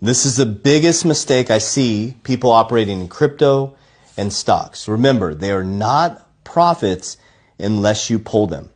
This is the biggest mistake I see people operating in crypto and stocks. Remember, they are not profits unless you pull them.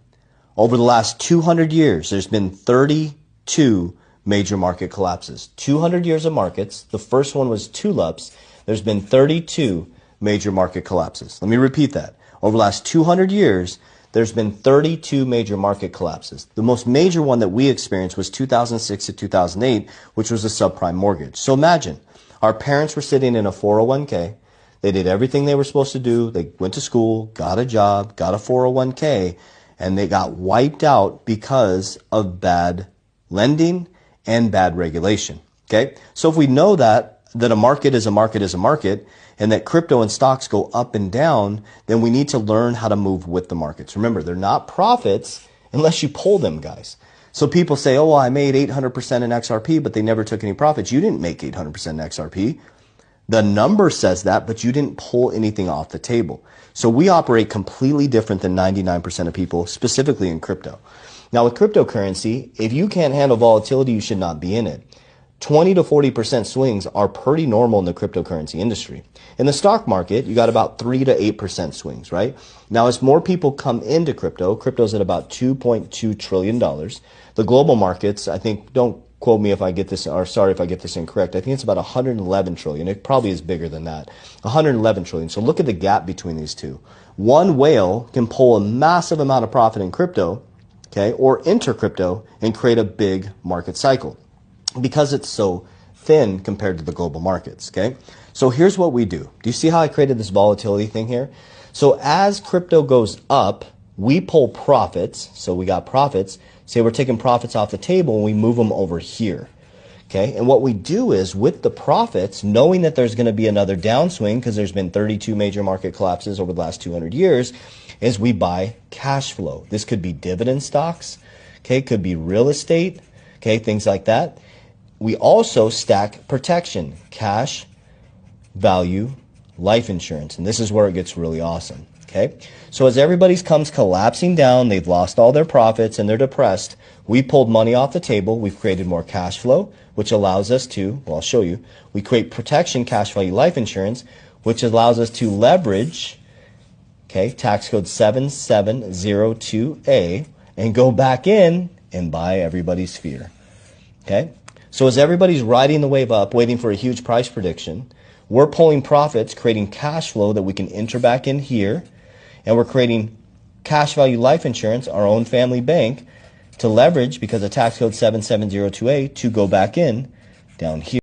Over the last 200 years, there's been 32 major market collapses. 200 years of markets. The first one was tulips. There's been 32 major market collapses. Let me repeat that. Over the last 200 years, there's been 32 major market collapses. The most major one that we experienced was 2006 to 2008, which was a subprime mortgage. So imagine, our parents were sitting in a 401k. They did everything they were supposed to do. They went to school, got a job, got a 401k, and they got wiped out because of bad lending and bad regulation. Okay? So if we know that a market is a market is a market, and that crypto and stocks go up and down, then we need to learn how to move with the markets. Remember, they're not profits unless you pull them, guys. So people say, oh, well, I made 800% in XRP, but they never took any profits. You didn't make 800% in XRP. The number says that, but you didn't pull anything off the table. So we operate completely different than 99% of people, specifically in crypto. Now with cryptocurrency, if you can't handle volatility, you should not be in it. 20 to 40% swings are pretty normal in the cryptocurrency industry. In the stock market, you got about 3 to 8% swings, right? Now, as more people come into crypto's at about $2.2 trillion. The global markets, I think, don't quote me if I get this, or sorry if I get this incorrect, I think it's about 111 trillion. It probably is bigger than that. 111 trillion. So look at the gap between these two. One whale can pull a massive amount of profit in crypto, okay, or enter crypto and create a big market cycle, because it's so thin compared to the global markets, okay? So here's what we do. Do you see how I created this volatility thing here? So as crypto goes up, we pull profits. So we got profits. Say we're taking profits off the table and we move them over here, okay? And what we do is with the profits, knowing that there's going to be another downswing because there's been 32 major market collapses over the last 200 years, is we buy cash flow. This could be dividend stocks, okay? Could be real estate, okay? Things like that. We also stack protection, cash, value, life insurance. And this is where it gets really awesome, okay? So as everybody comes collapsing down, they've lost all their profits and they're depressed, we pulled money off the table. We've created more cash flow, which allows us to, well, I'll show you. We create protection, cash value, life insurance, which allows us to leverage, okay, tax code 7702A, and go back in and buy everybody's fear, okay? So as everybody's riding the wave up, waiting for a huge price prediction, we're pulling profits, creating cash flow that we can enter back in here, and we're creating cash value life insurance, our own family bank, to leverage because of tax code 7702A to go back in down here.